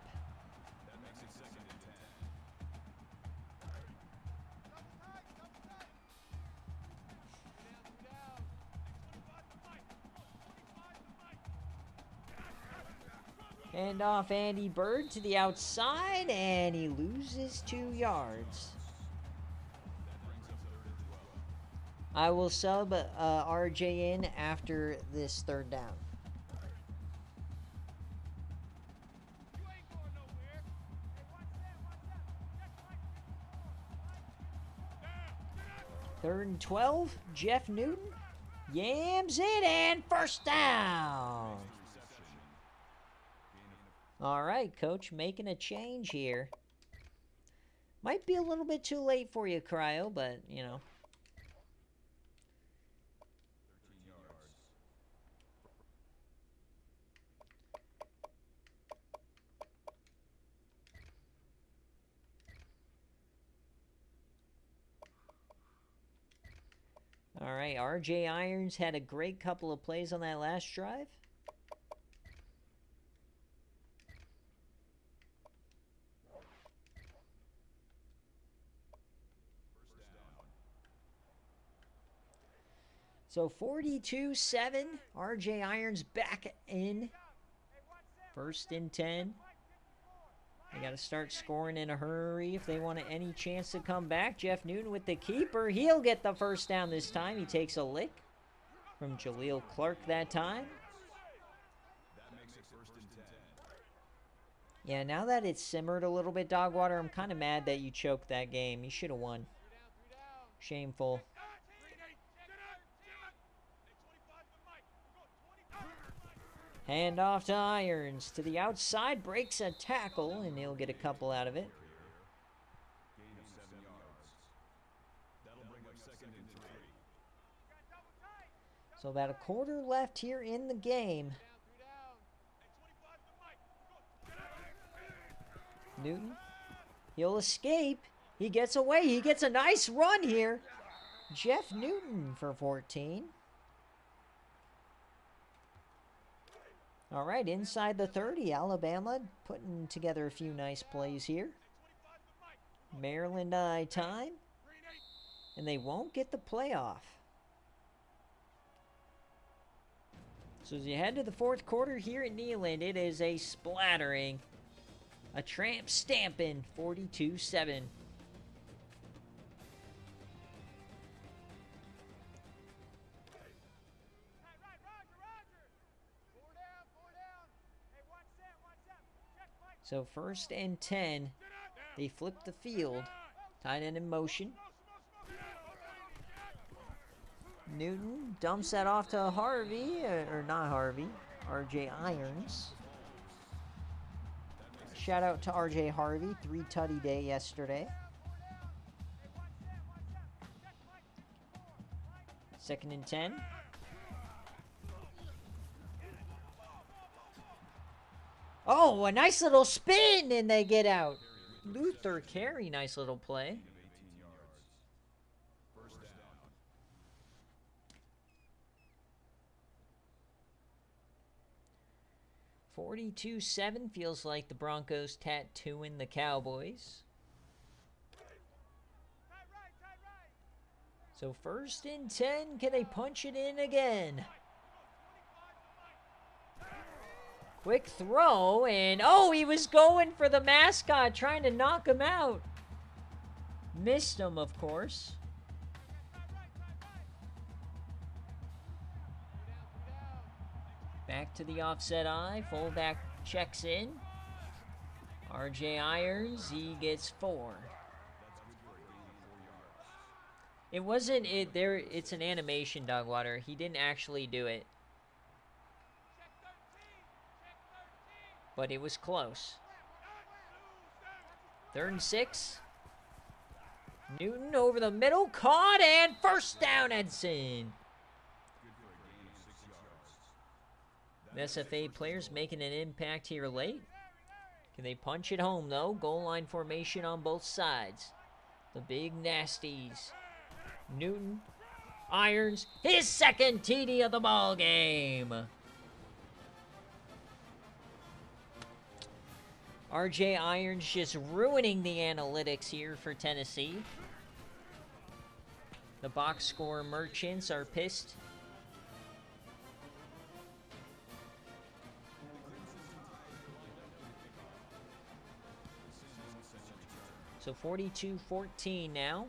Hand off Andy Bird to the outside, and he loses 2 yards. I will sub RJ in after this 3rd down. Third and 12, Jeff Newton yams it, and first down. All right, Coach, making a change here. Might be a little bit too late for you, Cryo, but, you know. All right, RJ Irons had a great couple of plays on that last drive. So 42-7, RJ Irons back in. First and 10. They got to start scoring in a hurry if they want any chance to come back. Jeff Newton with the keeper. He'll get the first down this time. He takes a lick from Jaleel Clark that time. Yeah, now that it's simmered a little bit, Dogwater, I'm kind of mad that you choked that game. You should have won. Shameful. Hand off to Irons. To the outside, breaks a tackle, and he'll get a couple out of it. So about a quarter left here in the game. Newton, he'll escape. He gets away. He gets a nice run here. Jeff Newton for 14. All right, inside the 30, Alabama putting together a few nice plays here. Maryland time. and they won't get the playoff. So as you head to the fourth quarter here at Neyland, it is a splattering, a tramp stamping 42-7. So first and 10, they flip the field. Tight end in motion. Newton dumps that off to Harvey, or not Harvey, RJ Irons. Shout out to RJ Harvey, 3-tutty day yesterday. Second and 10. Oh, a nice little spin, and they get out. Luther Carey, nice little play. 42-7 feels like the Broncos tattooing the Cowboys. So first and 10, can they punch it in again? Quick throw, and oh, he was going for the mascot, trying to knock him out. Missed him, of course. Back to the offset eye, fullback checks in. RJ Irons, he gets 4. It wasn't it there. It's an animation, Dogwater. He didn't actually do it. But it was close. 3rd and 6. Newton over the middle, caught, and first down, Edson. The SFA players making an impact here late. Can they punch it home, though? Goal line formation on both sides. The big nasties. Newton, Irons, his second TD of the ball game. RJ Irons just ruining the analytics here for Tennessee. The box score merchants are pissed. So 42-14 now.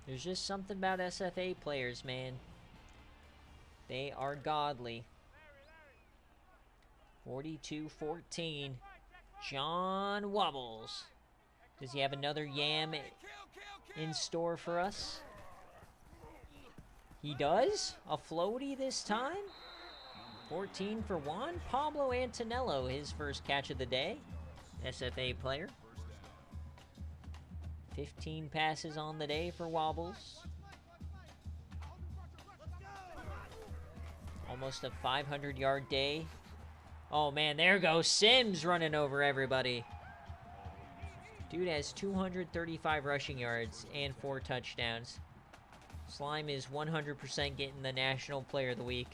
There's just something about SFA players, man. They are godly. 42-14. John Wobbles. Does he have another yam in store for us? He does? A floaty this time? 14 for Juan Pablo Antonello, his first catch of the day. SFA player. 15 passes on the day for Wobbles. Almost a 500-yard day. Oh, man, there goes Sims running over everybody. Dude has 235 rushing yards and 4 touchdowns. Slime is 100% getting the National Player of the Week.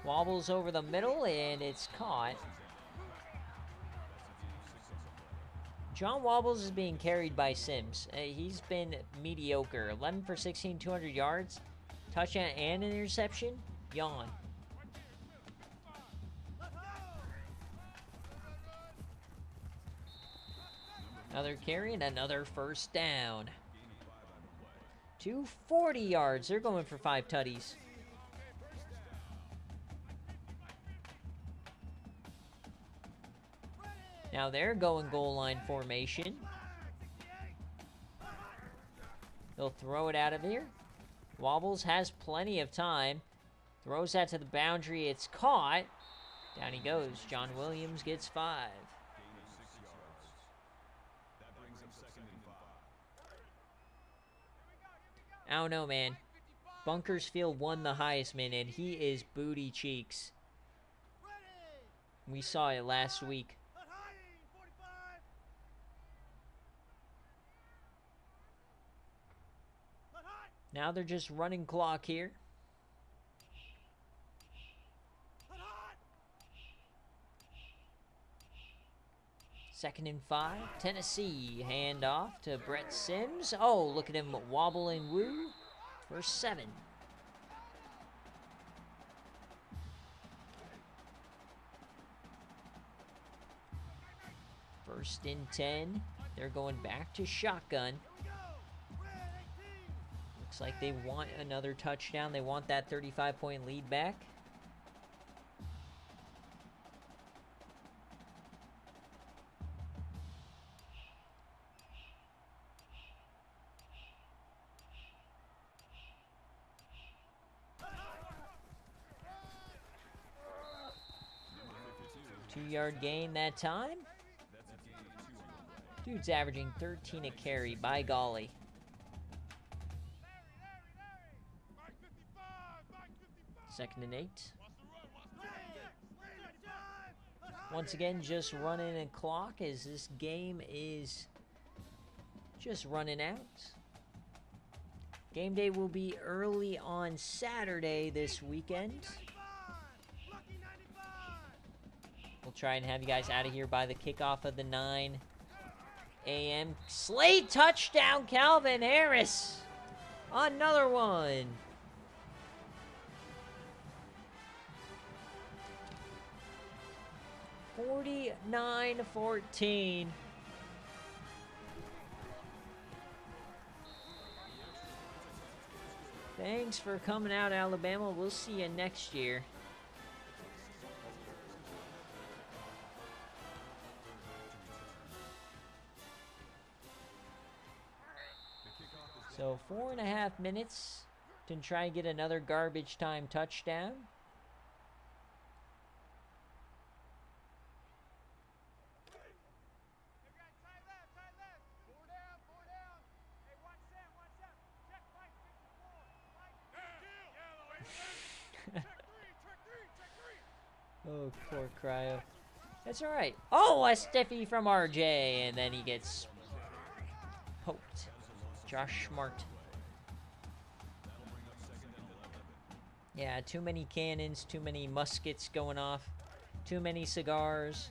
Wobbles over the middle, and it's caught. John Wobbles is being carried by Sims. He's been mediocre. 11 for 16, 200 yards. Touchdown and an interception. Yawn. Another carry and another first down. 240 yards. They're going for 5 tutties. Now they're going goal line formation. They'll throw it out of here. Wobbles has plenty of time. Throws that to the boundary. It's caught. Down he goes. John Williams gets 5. I don't know, man. Bunkersfield won the Heisman, and he is booty cheeks. We saw it last week. Now they're just running clock here. Second and 5. Tennessee handoff to Brett Sims. Oh, look at him wobble and woo for 7. First and 10. They're going back to shotgun. Looks like they want another touchdown. They want that 35-point lead back. Two-yard gain that time. Dude's averaging 13 a carry, by golly. Second and 8. Once again, just running a clock as this game is just running out. Game day will be early on Saturday this weekend. We'll try and have you guys out of here by the kickoff of the 9 a.m. Slate touchdown, Calvin Harris. Another one. (49-14). Thanks for coming out, Alabama. We'll see you next year. So 4.5 minutes to try and get another garbage time touchdown. Oh, poor Cryo. That's all right. Oh, a stiffy from RJ, and then he gets poked. Josh Smart. Yeah, too many cannons, too many muskets going off, too many cigars.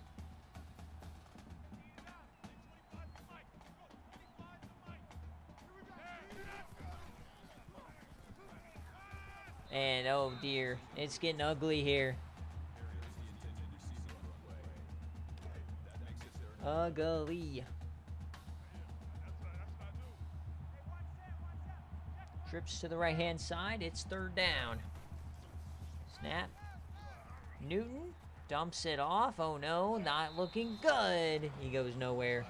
And oh dear, it's getting ugly here. Ugly. Trips to the right-hand side. It's third down. Snap. Newton dumps it off. Oh no, not looking good. He goes nowhere.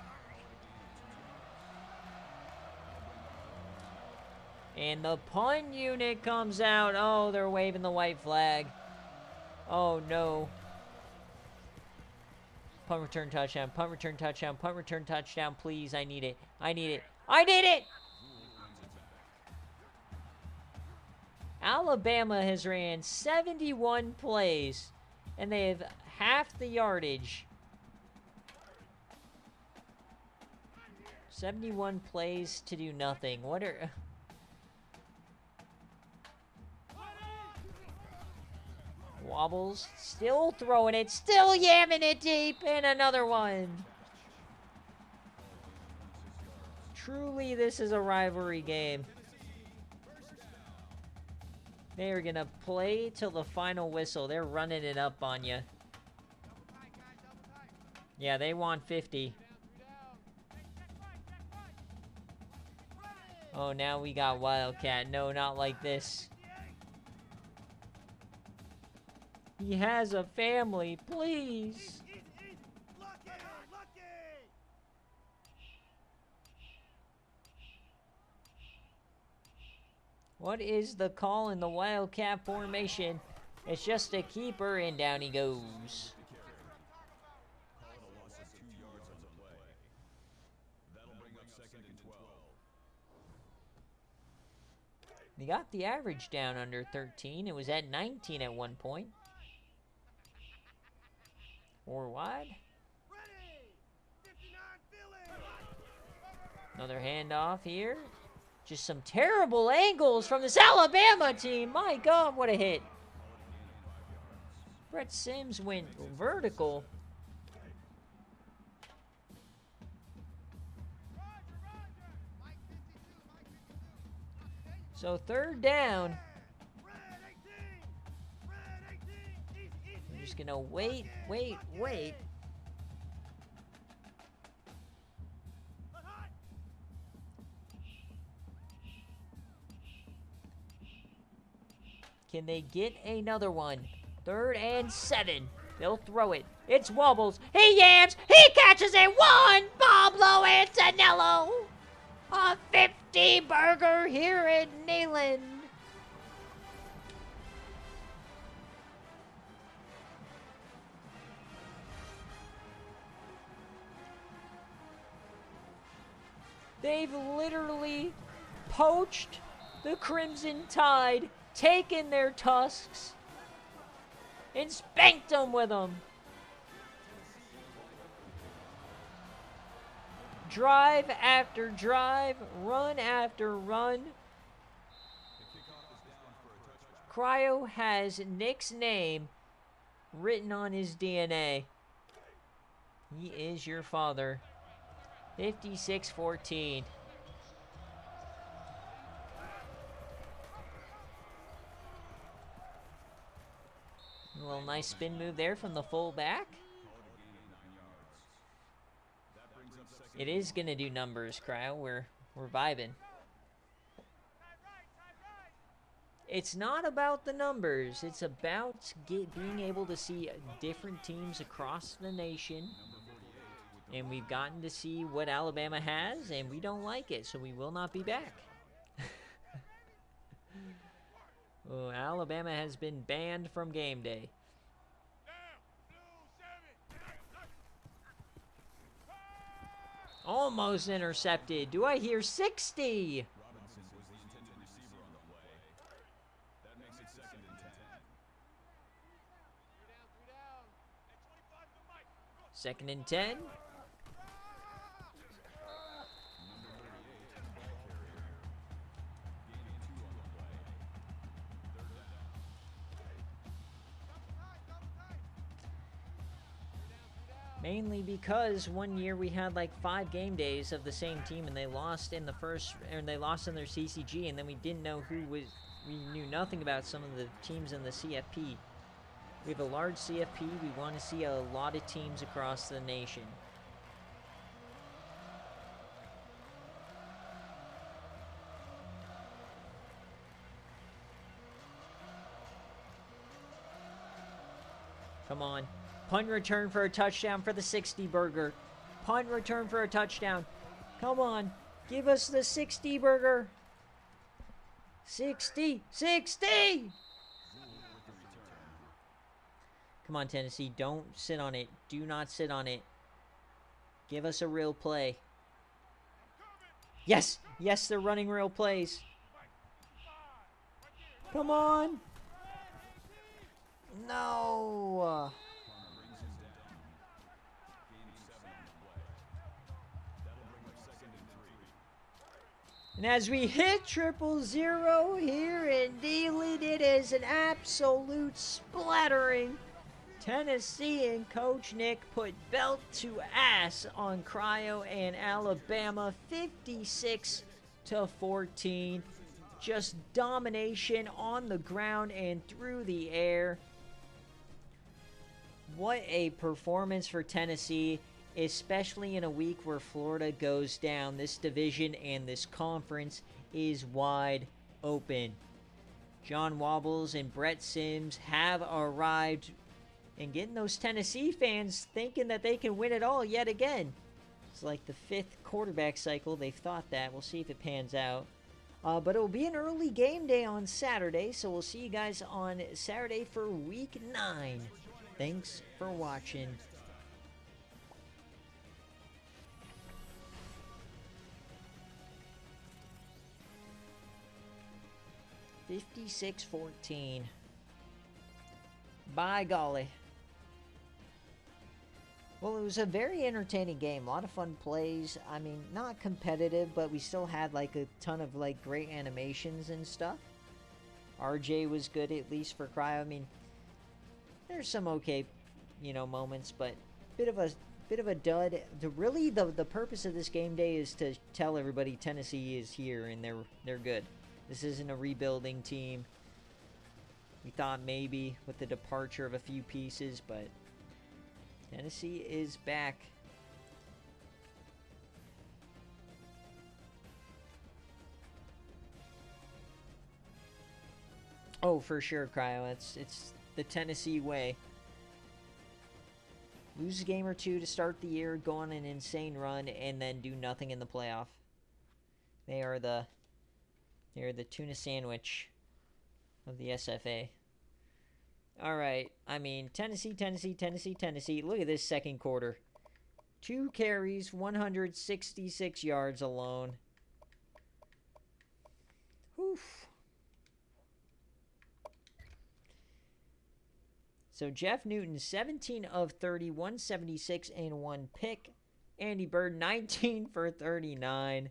And the punt unit comes out. Oh, they're waving the white flag. Oh no. Punt return touchdown, punt return touchdown, punt return touchdown, please. I need it. I need it. I need it! Alabama has ran 71 plays, and they have half the yardage. 71 plays to do nothing. What are... Wobbles, still throwing it, still yamming it deep, and another one. Truly, this is a rivalry game. They are going to play till the final whistle. They're running it up on you. Yeah, they want 50. Oh, now we got Wildcat. No, not like this. He has a family, please. What is the call in the Wildcat formation? It's just a keeper, and down he goes. He got the average down under 13. It was at 19 at one point. 4 wide. Another handoff here. Just some terrible angles from this Alabama team. My God, what a hit. Brett Sims went vertical. So third down. We're just gonna wait. Can they get another one? 3rd and 7. They'll throw it. It's Wobbles. He yams. He catches it. One. Pablo Antonello. A 50 burger here in Neyland. They've literally poached the Crimson Tide, taken their tusks, and spanked them with them. Drive after drive, run after run. Cryo has Nick's name written on his DNA. He is your father. 56-14. A little nice spin move there from the fullback. It is gonna do numbers, Cryo. We're vibing. It's not about the numbers. It's about being able to see different teams across the nation. And we've gotten to see what Alabama has, and we don't like it, so we will not be back. Oh, Alabama has been banned from game day. Almost intercepted. Do I hear 60? Robinson was the intended receiver on the play. That makes it 2nd and 10. 2nd and 10. Mainly because one year we had like 5 game days of the same team, and they lost in the first, and they lost in their CCG, and then we didn't know who was. We knew nothing about some of the teams in the CFP. We have a large CFP. We want to see a lot of teams across the nation. Come on. Punt return for a touchdown for the 60 burger. Punt return for a touchdown. Come on. Give us the 60 burger. 60. 60! Come on, Tennessee. Don't sit on it. Do not sit on it. Give us a real play. Yes! Yes, they're running real plays. Come on! No! And as we hit 000 here in Neyland, it is an absolute splattering. Tennessee and Coach Nick put belt to ass on Cryo and Alabama, 56-14. Just domination on the ground and through the air. What a performance for Tennessee, especially in a week where Florida goes down. This division and this conference is wide open. John Wobbles and Brett Sims have arrived, and getting those Tennessee fans thinking that they can win it all yet again. It's like the 5th quarterback cycle. They've thought that. We'll see if it pans out. But it will be an early game day on Saturday, so we'll see you guys on Saturday for Week 9. Thanks for watching. $56-14. By golly. Well, it was a very entertaining game. A lot of fun plays. I mean, not competitive, but we still had like a ton of like great animations and stuff. RJ was good, at least for Cryo. I mean, there's some okay, moments, but bit of a dud. The purpose of this game day is to tell everybody Tennessee is here and they're good. This isn't a rebuilding team. We thought maybe with the departure of a few pieces, but Tennessee is back. Oh, for sure, Cryo. It's the Tennessee way. Lose a game or two to start the year, go on an insane run, and then do nothing in the playoff. They're the tuna sandwich of the SFA. All right. I mean, Tennessee. Look at this second quarter. 2 carries, 166 yards alone. Oof. So Jeff Newton, 17 of 30, 176 and 1 pick. Andy Bird, 19 for 39.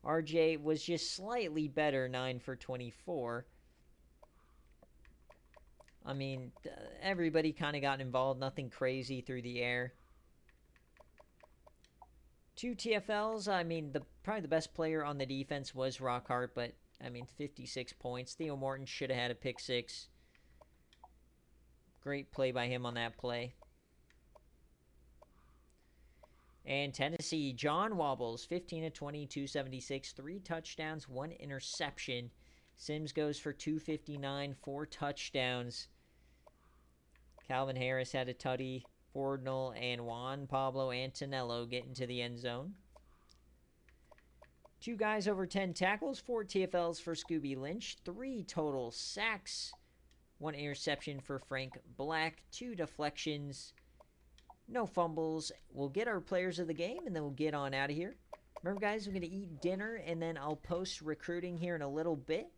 RJ was just slightly better, 9 for 24. I mean, everybody kind of got involved. Nothing crazy through the air. 2 TFLs. I mean, probably the best player on the defense was Rockhart, but, I mean, 56 points. Theo Morton should have had a pick 6. Great play by him on that play. And Tennessee, John Wobbles, 15 of 20, 276, 3 touchdowns, 1 interception. Sims goes for 259, 4 touchdowns. Calvin Harris had a tutty. Fordnall and Juan Pablo Antonello get into the end zone. 2 guys over 10 tackles, 4 TFLs for Scooby Lynch, 3 total sacks, 1 interception for Frank Black, 2 deflections, no fumbles. We'll get our players of the game, and then we'll get on out of here. Remember, guys, I'm going to eat dinner, and then I'll post recruiting here in a little bit.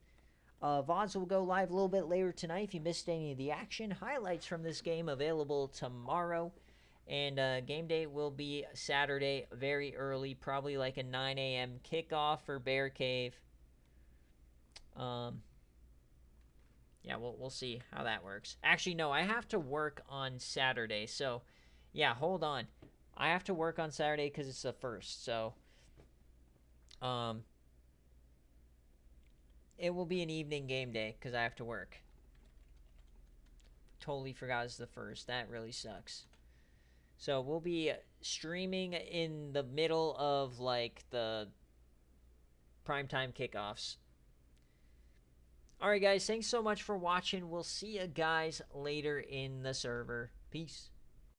VODs will go live a little bit later tonight if you missed any of the action. Highlights from this game available tomorrow. And game day will be Saturday very early, probably like a 9 a.m. kickoff for BearCave. Yeah, we'll see how that works. Actually, no, I have to work on Saturday. So, yeah, hold on. I have to work on Saturday because it's the 1st. So, it will be an evening game day because I have to work. Totally forgot it's the 1st. That really sucks. So we'll be streaming in the middle of like the primetime kickoffs. Alright guys, thanks so much for watching. We'll see you guys later in the server. Peace.